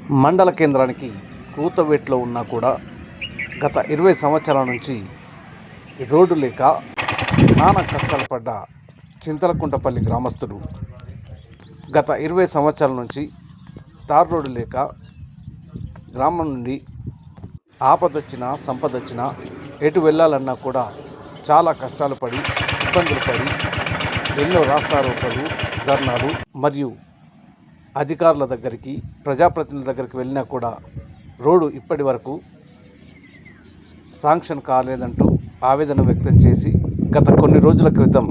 మండల కేంద్రానికి కూతవేట్లో ఉన్నా కూడా గత 20 సంవత్సరాల నుంచి రోడ్డు లేక నానా కష్టాలు పడ్డ చింతలకుంటపల్లి గ్రామస్తులు గత 20 సంవత్సరాల నుంచి తార్ రోడ్డు లేక గ్రామం నుండి ఆపదొచ్చినా సంపదొచ్చినా ఎటు వెళ్ళాలన్నా కూడా చాలా కష్టాలు పడి ఇబ్బందులు పడి ఎన్నో రాస్తారోకలు ధర్నాలు మరియు అధికారుల దగ్గరికి ప్రజాప్రతినిధుల దగ్గరికి వెళ్ళినా కూడా రోడ్డు ఇప్పటి వరకు శాంక్షన్ కాలేదంటూ ఆవేదన వ్యక్తం చేసి గత కొన్ని రోజుల క్రితం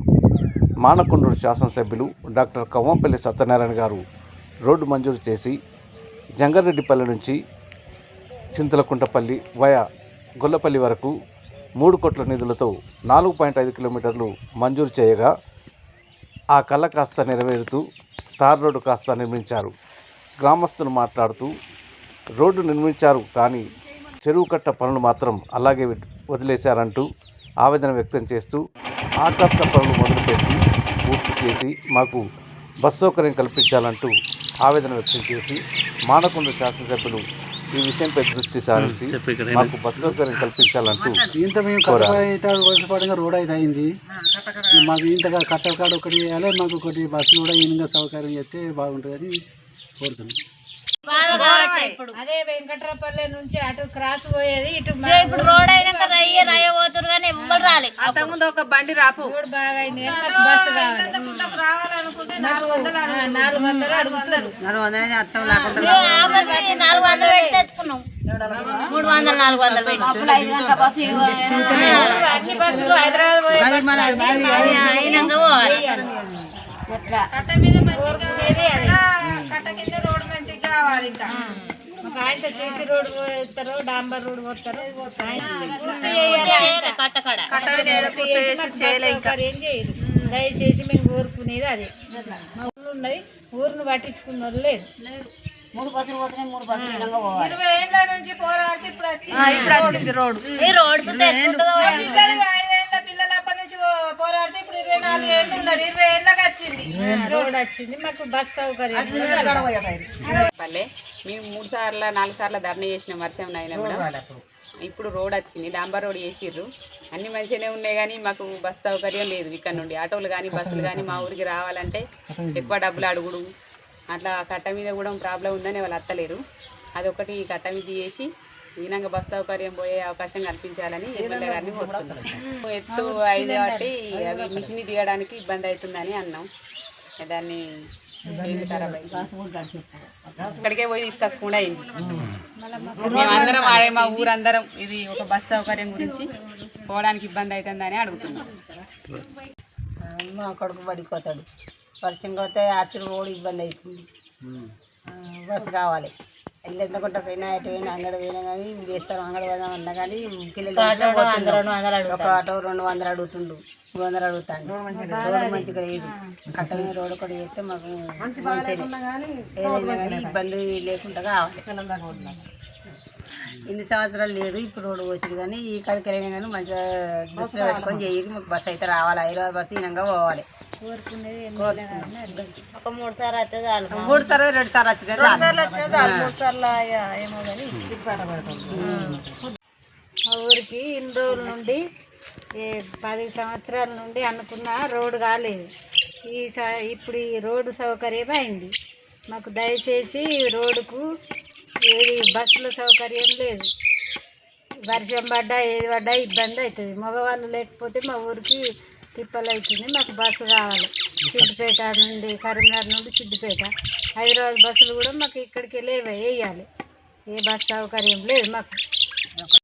మానకొండూరు శాసనసభ్యులు డాక్టర్ కవ్వంపల్లి సత్యనారాయణ గారు రోడ్డు మంజూరు చేసి జంగారెడ్డిపల్లి నుంచి చింతలకుంటపల్లి వయా గొల్లపల్లి వరకు 3 కోట్ల నిధులతో 4.5 కిలోమీటర్లు మంజూరు చేయగా ఆ కళ కాస్త నెరవేరుతూ తార్ రోడ్డు కాస్త నిర్మించారు. గ్రామస్తులు మాట్లాడుతూ రోడ్డు నిర్మించారు కానీ చెరువు కట్ట పనులు మాత్రం అలాగే వదిలేశారంటూ ఆవేదన వ్యక్తం చేస్తూ ఆ కాస్త పనులు మొదలుపెట్టి పూర్తి చేసి మాకు బస్ సౌకర్యం కల్పించాలంటూ ఆవేదన వ్యక్తం చేసి మానకొండ శాసనసభ్యులు ఈ విషయంపై దృష్టి సారించి మాకు బస్ సౌకర్యం కల్పించాలంటూ రోడ్ అయితే అయింది. మాకు ఇంతగా కట్టకాడ ఒకటి వేయాలి, మాకు ఒకటి బస్సు కూడా ఈయనగా సౌకర్యం చేస్తే బాగుంటుందని కోరుతున్నాం. అదే వెంకట్రాపల్లి నుంచి అటు క్రాస్ పోయేది ఇటు ఇప్పుడు రోడ్ అయినాక పోతురు కానీ ఎవ్వరు రాలేదు. అంతకుముందు ఒక బండి రాపు రోడ్ బాగా అయింది కానీ బస్సు రావాలనుకుంటే 400 అడుగుతారు. 400 పెట్టి తెచ్చుకున్నాం. 300 400 పెట్టి అన్ని బస్సులు హైదరాబాద్ అయినాక పోవాలి. ఆయన సీసీ రోడ్ పోతారు, డాంబర్ రోడ్ పోతారు. ఏం చేయరు. దయచేసి మేము కోరుకునేది అదే. మా ఊళ్ళు ఉన్నది, ఊరిని పట్టించుకున్న వాళ్ళు లేదు. 3 బస్సులు పోతున్నాయి, 3 బస్సులు 20 ఏళ్ళ నుంచి పోరాడితే ఇప్పుడు వచ్చింది రోడ్డు. పిల్లలు అప్పటి నుంచి పోరాడితే ఇప్పుడు 24 ఏళ్ళు ఉన్నారు. 20 ఏళ్ళకి వచ్చింది రోడ్ వచ్చింది. మాకు బస్ సౌకర్యం మేము 3 సార్లు 4 సార్లు ధర్నా చేసిన వర్షం అయినా కూడా ఇప్పుడు రోడ్ వచ్చింది. డాంబర్ రోడ్ చేసిర్రు. అన్ని మంచిగానే ఉన్నాయి కానీ మాకు బస్ సౌకర్యం లేదు. ఇక్కడ నుండి ఆటోలు కానీ బస్సులు కానీ మా ఊరికి రావాలంటే ఎక్కువ డబ్బులు అడుగుడు, అట్లా కట్ట మీద కూడా ప్రాబ్లం ఉందని వాళ్ళు అత్తలేరు. అదొకటి కట్ట మీద చేసి ఈనంగా బస్ సౌకర్యం పోయే అవకాశం కల్పించాలని ఎమ్మెల్యే గారిని కోరుతున్నాం. ఎత్తు అయింది కాబట్టి అవి మిషన్ దిగడానికి ఇబ్బంది అవుతుందని అన్నాం. దాన్ని ఇక్కడికే పోయి తీసుకొచ్చకుండా అయింది. మేమందరం మా ఊరందరం ఇది ఒక బస్ సౌకర్యం గురించి పోవడానికి ఇబ్బంది అవుతుందని అడుగుతున్నాం. మా కొడుకు పడిపోతాడు, వర్షం కొడితే అచ్చుడు రోడ్డు ఇబ్బంది అవుతుంది. బస్సు కావాలి. ఇల్లు ఎంతకుంటా పోయినా ఎటు పోయినా అంగడి పోయినా కానీ చేస్తారు. అంగడి పోదాం అన్నా కానీ పిల్లలు ఒక ఆటో 200 అడుగుతుండు, 300 అడుగుతాడు. రోడ్డు మంచిగా లేదు. కట్ట మీద రోడ్డు కూడా చేస్తే మాకు మంచిగా ఏదైనా కానీ ఇబ్బంది లేకుండా కావాలి. ఇన్ని సంవత్సరాలు లేదు, ఇప్పుడు రోడ్డు పోసింది కానీ ఈ కాడికి వెళ్ళినా కానీ మంచిగా దృష్టిలో పెట్టుకొని చేయాలి. మాకు బస్సు అయితే రావాలి. హైదరాబాద్ బస్సు ఈనంగా పోవాలి. ఒక 3 సార్లు అయితే చాలు. 3 సార్లు 2 సార్లు వచ్చినా చాలు. 3 సార్లు ఏమో కానీ మా ఊరికి ఇన్ని రోజుల నుండి 10 సంవత్సరాల నుండి అనుకున్న రోడ్డు కాలేదు. ఇప్పుడు ఈ రోడ్డు సౌకర్యం అయింది. మాకు దయచేసి రోడ్డుకు ఏది బస్సుల సౌకర్యం లేదు. వర్షం పడ్డా ఏది పడ్డా ఇబ్బంది అవుతుంది. మగవాళ్ళు లేకపోతే మా ఊరికి తిప్పలు అవుతుంది. మాకు బస్సు కావాలి. సిద్దిపేట నుండి, కరీంనగర్ నుండి సిద్దిపేట, హైదరాబాద్ బస్సులు కూడా మాకు ఇక్కడికి వేయాలి. ఏ బస్సు సౌకర్యం లేదు మాకు.